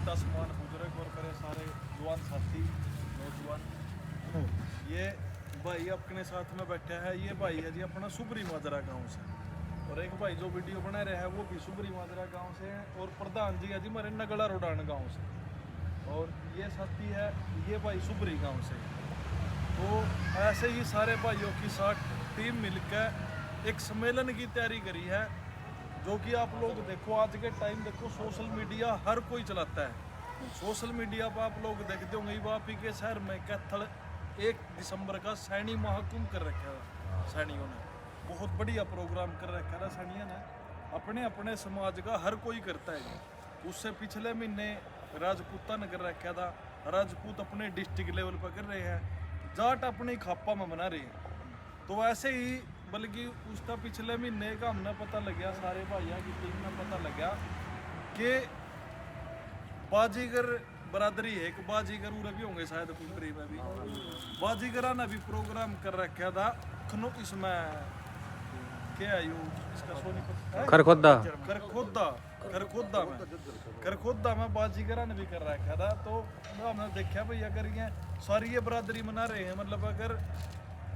छोटा समान बुजुर्ग और करे सारे जवान साथी नौजवान। ये भाई अपने साथ में बैठा है, ये भाई है जी अपना सुबरी माजरा गांव से, और एक भाई जो वीडियो बना रहे हैं वो भी सुबरी माजरा गांव से हैं, और प्रधान जी है जी हमारे नगड़ा रोडान गांव से, और ये साथी है ये भाई सुबरी गांव से। तो ऐसे ही सारे भाइयों की साथ टीम मिलकर एक सम्मेलन की तैयारी करी है, जो कि आप लोग देखो आज के टाइम देखो सोशल मीडिया हर कोई चलाता है। सोशल मीडिया पर आप लोग देखते होंगे वापी के शहर में कैथल 1 दिसंबर का सैनी महाकुंभ कर रखा है। सैनियों ने बहुत बढ़िया प्रोग्राम कर रखा है, सैनियों ने अपने अपने समाज का हर कोई करता है। उससे पिछले महीने राजपूता ने कर रखा था, राजपूत अपने डिस्ट्रिक्ट लेवल पर कर रहे हैं, जाट अपनी खापा में बना रहे हैं। तो ऐसे ही बल्कि उसका पिछले महीने का हमने पता लगा, सारे भाइयों की टीम में पता लगा कि बाजीगर बरादरी है, एक बाजीगर उरे भी होंगे शायद कुंडरी में भी, बाजीगरा ने भी प्रोग्राम कर रखा था खनो इसमें क्या है यू इसका सोनीपत खरखोदा खरखोदा में बाजीगरा ने भी कर रखा था। तो हमने देखा भाई अगर ये सारी ये बरादरी मना रहे हैं, मतलब अगर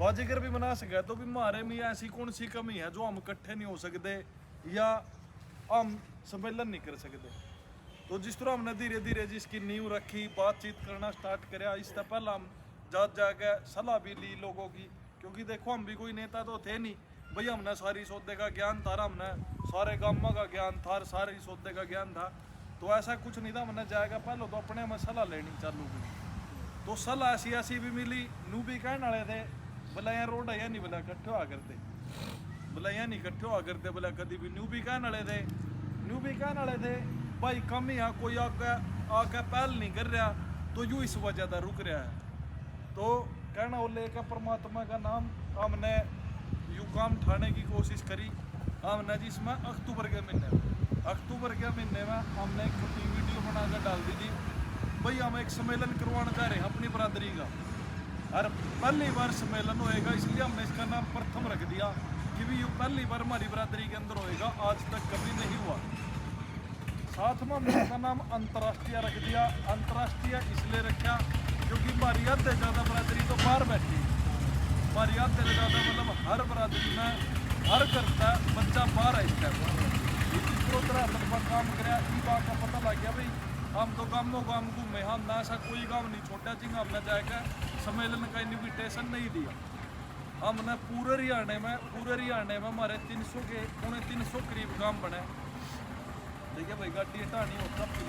बाजीगर भी मना सके तो भी हमारे में ऐसी कौन सी कमी है जो हम इकट्ठे नहीं हो सकते या हम सम्मेलन नहीं कर सकते। तो जिस तरह हमने धीरे धीरे जिसकी नींव रखी, बातचीत करना स्टार्ट करा, इससे पहले हम जाके सलाह भी ली लोगों की, क्योंकि देखो हम भी कोई नेता तो थे नहीं भाई, हमने सारी सौदे का ज्ञान था, हमने सारे गाँव का ज्ञान था, सारे सौदे का ज्ञान था, तो ऐसा कुछ नहीं था। हमने जाएगा पहले तो अपने में सलाह लेनी चालू की, तो सलाह ऐसी ऐसी भी मिली। नू भी कहने वाले थे बोला यार रोड है नहीं, बोला इकट्ठे हुआ करते, बोला यहाँ नहीं इकट्ठे हुआ करते, बोला कभी भी। न्यू भी कहने वाले थे भाई कम ही यहाँ कोई आके पहल नहीं कर रहा, तो यूँ इस वजह से रुक रहा है। तो कहना वो लेकर परमात्मा का नाम हमने यूँ काम ठाने की कोशिश करी। हमने जिसमें अक्टूबर के महीने में हमने एक छोटी वीडियो बनाकर डाल दी थी भाई हम एक सम्मेलन करवाना चाह रहे हैं अपनी बरादरी का, और पहली बार सम्मेलन होएगा, इसलिए हमने इसका नाम प्रथम रख दिया कि भी ये पहली बार हमारी बरादरी के अंदर होएगा, आज तक कभी नहीं हुआ। साथ में हमने इसका नाम अंतर्राष्ट्रीय रख दिया। अंतर्राष्ट्रीय इसलिए रखा क्योंकि हमारी हद से ज़्यादा बरादरी तो बाहर बैठी, हमारी हद से ज़्यादा मतलब हर बरादरी में हर घर का बच्चा बाहर है। इस तरह काम कराया, ई बात का पता लग गया भाई हम तो गाँवों घूमे, हम ना ऐसा कोई गाँव नहीं छोटा जिंगा हमने जाकर सम्मेलन का इन्विटेशन नहीं दिया। हमने पूरे हरियाणा में हमारे 300 के 350 करीब काम बने। देखिए भाई गाड़ी हटानी होता तो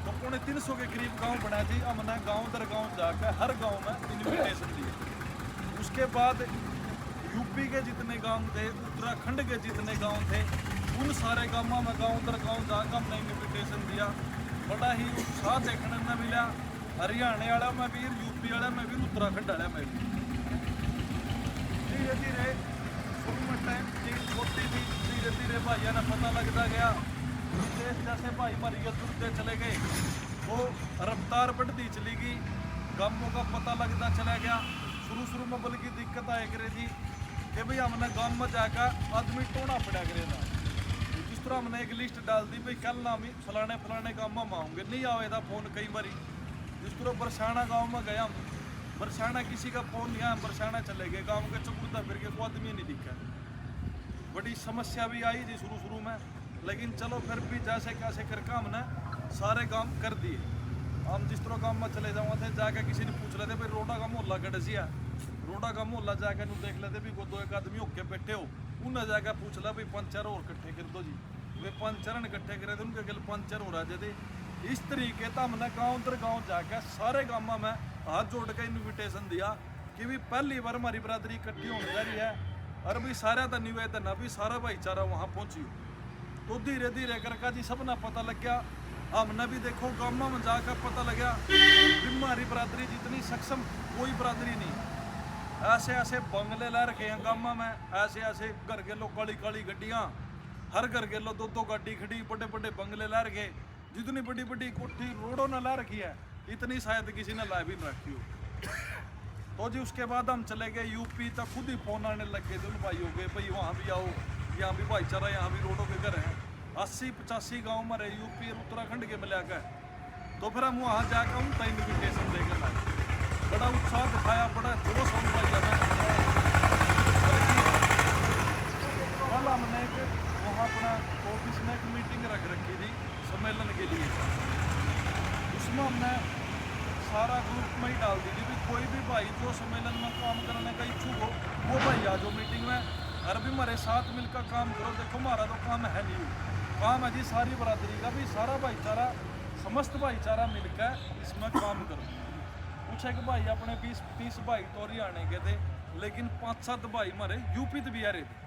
350 के करीब गांव बना थी। हमने गांव दर गांव जाकर हर गांव में इन्विटेशन दिए। उसके बाद यूपी के जितने गांव थे, उत्तराखंड के जितने गांव थे, उन सारे गांवों में गांव दर गांव जाकर हमने इन्विटेशन दिया। बड़ा ही उत्साह देखने में मिला, हरियाणा वाले में भी, यूपी वाले में भी, उत्तराखंड वाले में भी। धीरे धीरे टाइम चेंज होती थी, धीरे धीरे भाइयों ने पता लगता गया, जैसे भाई मरिए जुड़ते चले गए वो रफ्तार बढ़ती चली गई, गाँवों का पता लगता चला गया। शुरू में बल्कि दिक्कत आया करे थी कि भाई हमने गाँव में जाकर आदमी टोना पड़ा करे था। जिस तरह हमने एक लिस्ट डाल दी भाई कल नाम ही फलाने गाँव में आऊँगे, नहीं आवे था फोन कई बारी। जिस तरह बरसाना गाँव में गया, बरसाना किसी का फोन नहीं आया, बरसाना चले गए, गाँव के चकुरता फिर के कोई आदमी नहीं दिखा। बड़ी समस्या भी आई थी शुरू में, लेकिन चलो फिर भी जैसे कैसे करके हमने सारे काम कर दिए। हम जिस तरह गाँव में चले जाओ थे, जाके किसी ने पूछ रहे थे भाई रोडा का मोहल्ला गडसिया, रोडा का मोहल्ला जाकर देख लेते भी दो एक आदमी होके बैठे हो, उन्हें जाकर पूछ ला भाई पंचर और इकट्ठे कर दो जी, वे पंचर इकट्ठे करे थे, उनके गल पंचर हो रहे थे। इस तरीके से हमने गाँव दर गाँव जाकर सारे गाँव में हाथ जोड़ के इन्विटेशन दिया कि भी पहली बार हमारी बरादरी इकट्ठी होने जा रही है, और भी सारा तो निवेदन है भी सारा भाईचारा वहाँ पहुँची। तो धीरे धीरे करके जी सबने पता लग गया। हमने भी देखो गाँव में जाकर पता लगा हमारी बरादरी जितनी सक्षम कोई बरादरी नहीं। ऐसे ऐसे बंगले ला रखे हैं गाँव में, ऐसे ऐसे घर के लो काली काली गड्डियाँ, हर घर के लो दो गाड़ी खड़ी, बड़े बड़े बंगले ला रखे, जितनी बड़ी बड़ी कोठी रोडों ने ला रखी है, इतनी शायद किसी ने ला भी नहीं रखी हो। तो जी उसके बाद हम चले गए यूपी तक, खुद ही फोन आने लग गए थे उन भाइयों के, भाई वहाँ भी आओ, यहाँ भी भाईचारा, यहाँ भी रोडों के घर हैं। 80-85 गांव हमारे यूपी और उत्तराखंड के मिला कर। तो फिर हम वहाँ जाकर उनका इन्विटेशन देकर आए, बड़ा उत्साह दिखाया, बड़ा जोश हम पाया। कल हमने वहाँ अपना ऑफिस में एक मीटिंग रख रखी थी सम्मेलन के लिए, उसमें हमने सारा ग्रुप में ही डाल दी थी कि कोई भी भाई जो सम्मेलन में काम करने का इच्छुक हो वो भाई आ जाओ मीटिंग में, और भी हमारे साथ मिलकर काम करो। देखो हमारा तो काम है नहीं, काम है जी सारी बरादरी का भी, सारा भाईचारा, समस्त भाईचारा मिलकर इसमें काम करो। पूछे कि भाई अपने 20-30 भाई तो हरियाणा के थे, लेकिन 5-7 भाई हमारे यूपी तो भी आ रहे थे।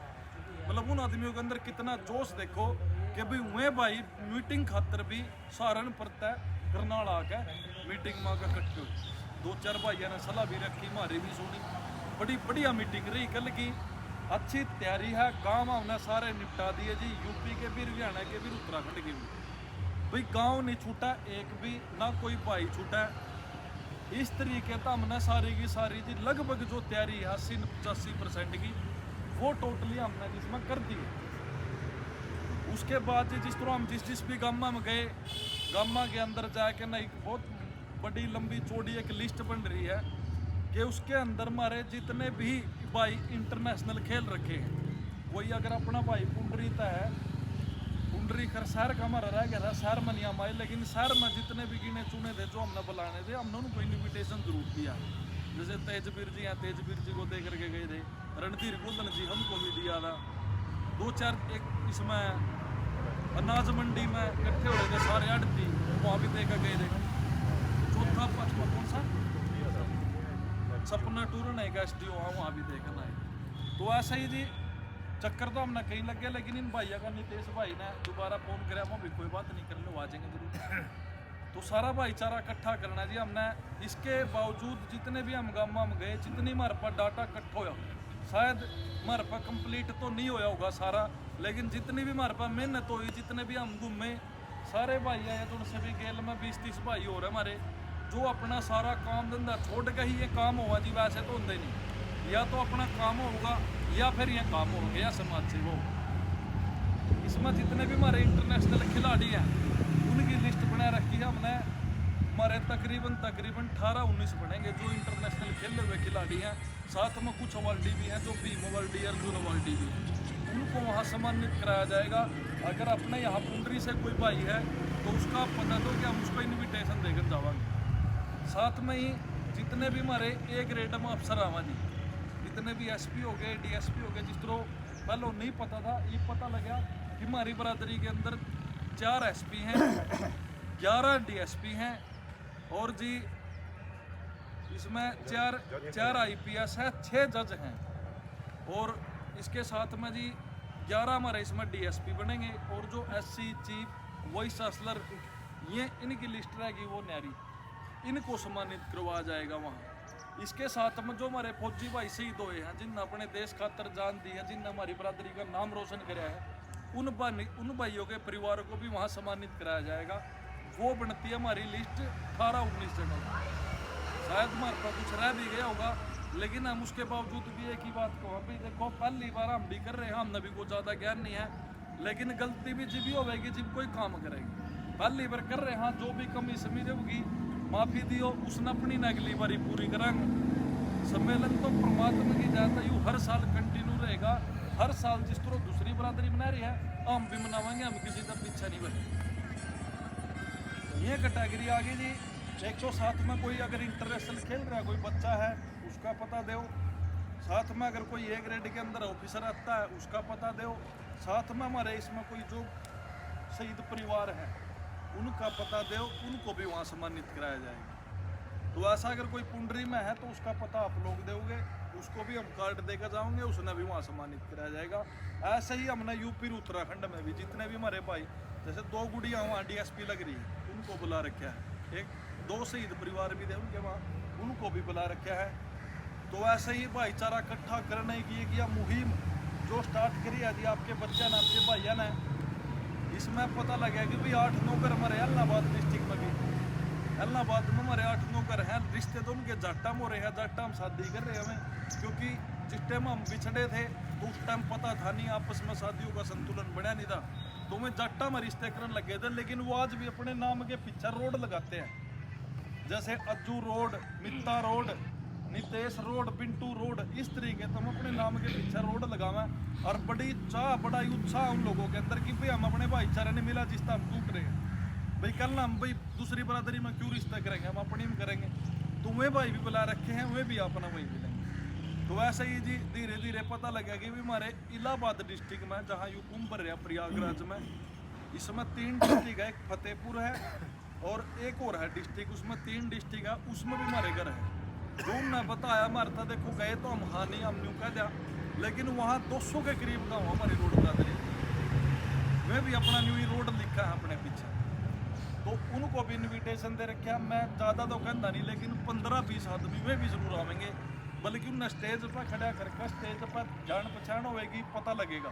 मतलब उन आदमियों के अंदर कितना जोश देखो कि भाई हुए भाई मीटिंग खातर भी सहारनपुर तय करनाल आकर मीटिंग में आकर इकट्ठे हुए। 2-4 भाइयों ने सलाह भी रखी, हमारी भी सुनी, बड़ी बढ़िया मीटिंग रही कल की। अच्छी तैयारी है, गांव हमने सारे निपटा दिए जी, यूपी के भी, हरियाणा के भी, उत्तराखंड के भी। भाई गांव नहीं छूटा एक भी, ना कोई भाई छूटा। इस तरीके तो हमने सारी की सारी जी लगभग जो तैयारी है 80-85% की वो टोटली हमने जिसमें कर दी है। उसके बाद जिस तरह हम जिस भी गामा में गए, गामा के अंदर जाके ना एक बहुत बड़ी लंबी चौड़ी एक लिस्ट बन रही है कि उसके अंदर हमारे जितने भी भाई इंटरनेशनल खेल रखे हैं, वही अगर अपना भाई पुंडरी का है, पुंडरी खर शहर का हमारा रह गया था, शहर में नहीं हम आए, लेकिन शहर में जितने भी गिने चुने थे जो हमने बुलाने थे, हमने उनको इन्विटेशन जरूर दिया। जैसे तेजवीर जी हैं, तेजवीर जी को दे करके गए थे, रणधीर गुल्लन जी हमको भी दिया था। 2-4 एक इसमें अनाज मंडी में इकट्ठे हो रहे थे सारे आड़ती, वहाँ भी देकर गए थे। चौथा 5वां कौन सा सपना टूर नहीं का SDO, वहाँ भी देखना है। तो ऐसा ही जी चक्कर तो हमने कहीं लग गया, लेकिन इन भाइयों का नितेश भाई ने दोबारा फोन कराया, वो भी कोई बात नहीं कर लो, आ जाएंगे जरूर। तो सारा भाईचारा इकट्ठा करना जी हमने। इसके बावजूद जितने भी हम गामा में गए, जितनी हमारे पास डाटा इकट्ठा होया, शायद हमारे पास कंप्लीट तो नहीं होया होगा सारा, लेकिन जितनी भी हमारे पास मेहनत हुई, जितने भी हम घूमे, सारे भाई आए, तो उनसे भी गेल में 20-30 भाई हो रहे हमारे, जो अपना सारा काम धंधा छोड़ के ही ये काम होगा जी। वैसे तो होंगे नहीं, या तो अपना काम होगा या फिर ये काम हो गया समाज से वो। इसमें जितने भी हमारे इंटरनेशनल खिलाड़ी हैं उनकी लिस्ट बना रखी है हमने। हमारे तकरीबन 18-19 बनेंगे जो इंटरनेशनल खेले हुए खिलाड़ी हैं। साथ में कुछ अवार्डी भी हैं जो भीम अवार्डी, अर्जुन अवार्डी भी हैं, उनको वहाँ सम्मानित कराया जाएगा। अगर अपने यहाँ पुंडरी से कोई भाई है तो उसका पता दो कि हम उसको इन्विटेशन देकर जावांगे। साथ में ही जितने भी हमारे A ग्रेड में अफसर आवा जी, जितने भी SP हो गए, DSP हो गए, जिस तरह पहले नहीं पता था, ये पता लगा कि हमारी बरादरी के अंदर 4 SP हैं, 11 DSP हैं, और जी इसमें 4 IPS है, 6 जज हैं, और इसके साथ में जी 11 हमारे इसमें DSP बनेंगे, और जो SC चीफ, वाइस चांसलर, ये इनकी लिस्ट रहेगी वो न्यारी, इनको सम्मानित करवाया जाएगा वहाँ। इसके साथ में जो हमारे फौजी भाई शहीद हुए हैं, जिनने अपने देश खातर जान दी है, जिनने हमारी बरादरी का नाम रोशन कराया है, उन भाइयों के परिवारों को भी वहाँ सम्मानित कराया जाएगा। वो बनती है हमारी लिस्ट 18-19 जनों की। शायद हमारे पास कुछ रह भी गया होगा, लेकिन हम उसके बावजूद भी एक ही बात को, अभी देखो पहली बार हम भी कर रहे हैं, हमने भी कोई ज़्यादा ज्ञान नहीं है, लेकिन गलती भी जी भी होगी जब कोई काम करेगी। पहली बार कर रहे हैं, जो भी कमी समी होगी माफ़ी दियो, उसने अपनी अगली बारी पूरी करांगे। सम्मेलन तो परमात्मा की जाता यूँ हर साल कंटिन्यू रहेगा। हर साल जिस तरह दूसरी बरादरी मना रही है हम भी मनावाएंगे, हम किसी का पीछा नहीं बने। ये कैटेगरी आ गई जी 107 में। कोई अगर इंटरनेशनल खेल रहा है, कोई बच्चा है, उसका पता दो। साथ में अगर कोई A ग्रेड के अंदर ऑफिसर आता है, उसका पता दो। साथ में हमारे इसमें कोई जो शहीद परिवार है उनका पता दो, उनको भी वहाँ सम्मानित कराया जाएगा। तो ऐसा अगर कोई पुंडरी में है तो उसका पता आप लोग दोगे, उसको भी हम कार्ड देकर जाओगे, उसने भी वहाँ सम्मानित कराया जाएगा। ऐसे ही हमने यूपी उत्तराखंड में भी जितने भी हमारे भाई, जैसे 2 गुड़ियाँ वहाँ DSP लग रही है, उनको बुला रखा है। 2 शहीद परिवार भी थे उनके वहाँ, उनको भी बुला रखा है। तो ऐसे ही भाईचारा इकट्ठा करने की एक मुहिम जो स्टार्ट करी है जी आपके बच्चे ने, आपके भाइयों ने, इसमें पता लगा कि भाई 8-9 घर हमारे इलाहाबाद डिस्ट्रिक्ट में भी, इलाहाबाद में हमारे 8-9 घर हैं। रिश्ते तो उनके जाटा में हो रहे हैं, जाटा हम शादी कर रहे हैं हमें, क्योंकि जिस टाइम हम बिछड़े थे तो उस टाइम पता था नहीं, आपस में शादियों का संतुलन बढ़िया नहीं था। तो मैं जाटा में रिश्ते करने लगे थे, लेकिन वो आज भी अपने नाम के पीछे रोड लगाते हैं, जैसे Ajju road, Mitta road, Nitesh road, Pintu road, इस तरीके तुम अपने नाम के पीछे रोड लगावा। और बड़ी चाह, बड़ा ही उत्साह उन लोगों के अंदर कि भाई हम अपने भाईचारे ने मिला जिसका हम टूट रहे हैं, भाई कल ना हम भाई दूसरी बरादरी में क्यों रिश्ता करेंगे, हम अपनी में करेंगे। तो वे भाई भी बुला रखे हैं, वे भी अपना वही मिलेंगे। तो ऐसे ही जी धीरे धीरे पता लगा कि भी हमारे इलाहाबाद डिस्ट्रिक्ट में, जहाँ यू कुंभ भर रहा प्रयागराज में, इसमें 3 डिस्ट्रिक्ट है, एक फतेहपुर है और एक और है डिस्ट्रिक्ट, उसमें 3 डिस्ट्रिक्ट है, उसमें भी हमारे घर है। जो उन्होंने बताया हमारे था, देखो गए तो हम हाँ नहीं, हम यूँ कह दिया, लेकिन वहाँ 200 के करीब गाँव हमारी रोड बरादरी में भी अपना न्यू रोड लिखा है अपने पीछे। तो उनको भी इन्विटेशन दे रखा। मैं ज़्यादा तो कहता नहीं, लेकिन 15-20 आदमी वे भी जरूर आवेंगे, बल्कि उन्हें स्टेज पर खड़ा करके स्टेज पर जान पहचान होएगी, पता लगेगा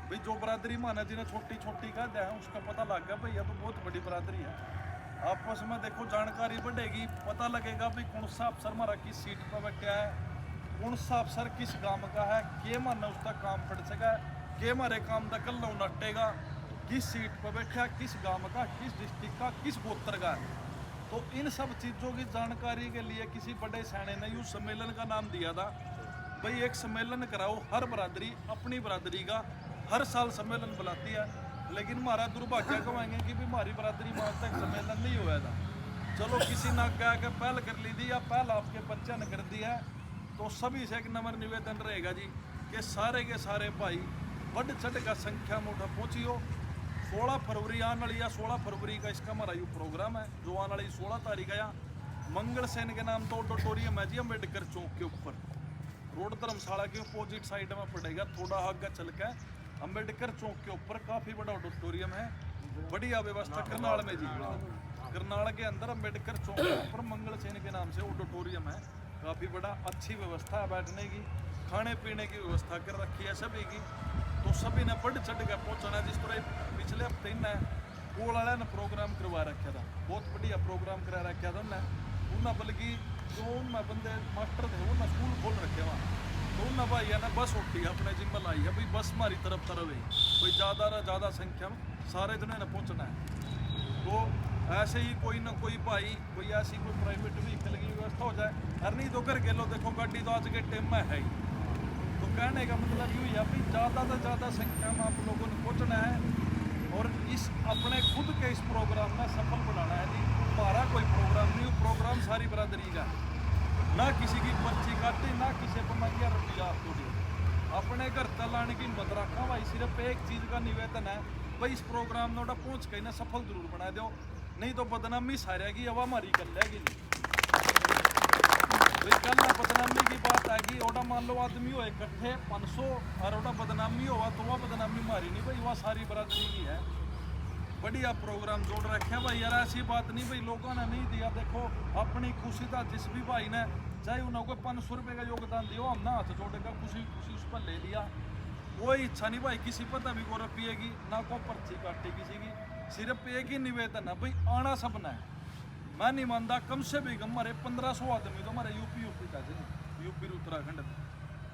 भाई जो बरादरी माना जिन्हें छोटी छोटी कह दिया है उसका पता लग गया भाई यह तो बहुत बड़ी बरादरी है। आपस में देखो जानकारी बढ़ेगी, पता लगेगा भाई कौन सा अफसर हमारा किस सीट पर बैठा है, कौन सा अफसर किस गांव का है, के माना उसका काम पड़ सका, के हमारे काम का कल नटेगा, किस सीट पर बैठा, किस गांव का, किस डिस्ट्रिक्ट का, किस गोत्र का है। तो इन सब चीज़ों की जानकारी के लिए किसी बड़े सैने ने उस सम्मेलन का नाम दिया था, भाई एक सम्मेलन कराओ, हर बरादरी अपनी बरादरी का हर साल सम्मेलन बुलाती है। लेकिन हमारा दुर्भाग्य कहेंगे कि भी हमारी बरादरी में आज तक सम्मेलन नहीं हुआ था। चलो किसी ने कह के पहल कर ली थी या पहल आपके बच्चे ने कर दी है, तो सभी से एक नंबर निवेदन रहेगा जी कि सारे के सारे भाई बढ़ चढ़ का संख्या में उठा पहुँचियो। 16 फरवरी आने वाली, या 16 फरवरी का इसका हमारा यू प्रोग्राम है, जो आने वाली 16 तारीख है। यहाँ मंगल सेन के नाम तो ऑडिटोरियम है जी, अम्बेडकर चौक के ऊपर, रोड धर्मशाला के अपोजिट साइड में पड़ेगा, थोड़ा आगे चल के अम्बेडकर चौक के ऊपर काफ़ी बड़ा ऑडिटोरियम है, बढ़िया व्यवस्था करनाल में जी, करनाल के अंदर अम्बेडकर चौक के ऊपर मंगल सेन के नाम से ऑडिटोरियम है, काफ़ी बड़ा, अच्छी व्यवस्था है बैठने की, खाने पीने की व्यवस्था कर रखी है सभी की। तो सभी ने बढ़ चढ़ के पहुँचना। जिस तरह पिछले हफ्ते ने कोल वाले ने प्रोग्राम करवा रखा था, बहुत बढ़िया प्रोग्राम करा रखा था उन्हें, बल्कि जो उनमें बंदे मास्टर थे उन्हें स्कूल खोल रखे वहाँ, तो उन्हें भाई ने बस उठी अपने जिम्मे लाई है, भाई बस हमारी तरफ रहे, कोई ज़्यादा ना ज़्यादा संख्या में सारे जने ने पहुँचना है। तो ऐसे ही कोई ना कोई भाई कोई ऐसी कोई प्राइवेट व्हीकल की व्यवस्था हो जाए, अरे नहीं तो कर के लो, देखो गाड़ी तो आज के टाइम में है ही। तो कहने का मतलब यूँ है भाई ज़्यादा से ज़्यादा संख्या में आप लोगों ने पहुँचना है और इस अपने खुद के इस प्रोग्राम में सफल बनाना है जी। हमारा कोई प्रोग्राम नहीं, प्रोग्राम सारी बरादरी का, ना किसी की पर्ची काटी, ना किसी पर मंगिया रुपया आपको दी, अपने घर चलाने की मत रखा भाई। सिर्फ एक चीज़ का निवेदन है भाई, इस प्रोग्राम में पहुँच के ना सफल जरूर बना दो, नहीं तो बदनामी सारेगी, अब हमारी कर लेगी भाई। कल ना बदनामी की बात आएगी, ओडा मान लो आदमी हो इकट्ठे 500 और ओडा बदनामी हुआ तो वह बदनामी मारी नहीं भाई, वह सारी बरादरी की है। बढ़िया प्रोग्राम जोड़ रखे हैं भाई यार, ऐसी बात नहीं भाई लोगों ने नहीं दिया, देखो अपनी खुशी था, जिस भी भाई ने चाहे उन्हें कोई 500 रुपये का योगदान दिया, हमने हाथ जोड़ेगा खुशी खुशी उस पर ले लिया। कोई इच्छा नहीं भाई किसी पता भी को रुपये ना को पर्ची काटी किसी की, सिर्फ एक ही निवेदन है भाई, आना सबना है। मैं नहीं मानता, कम से भी कम हमारे 1500 आदमी तो हमारे यूपी का यूपी उत्तराखंड में,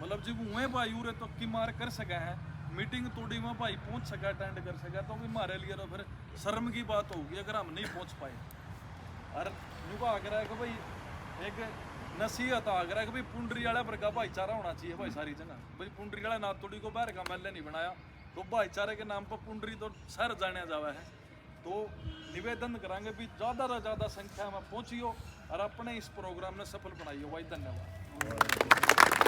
मतलब जब हुए भाई उरे तो की मार कर सके हैं, मीटिंग तोड़ी में भाई पहुंच सका, अटेंड कर सका, तो भी हमारे लिए तो फिर शर्म की बात होगी अगर हम नहीं पहुंच पाए। और युवा आग्रह है कि भाई एक नसीहत आग्रह है कि भाई पुंडरी वाला वर्गा भाईचारा होना चाहिए भाई सारी जगह। भाई पुंडरी वाला नाथ तोड़ी को बाहर का महल नहीं बनाया, तो भाईचारे के नाम पर पुंडरी तो शहर जाने जावा है। तो निवेदन करांगे भी ज़्यादा से ज़्यादा संख्या में पहुँचियो और अपने इस प्रोग्राम में सफल बनाइयो भाई। धन्यवाद।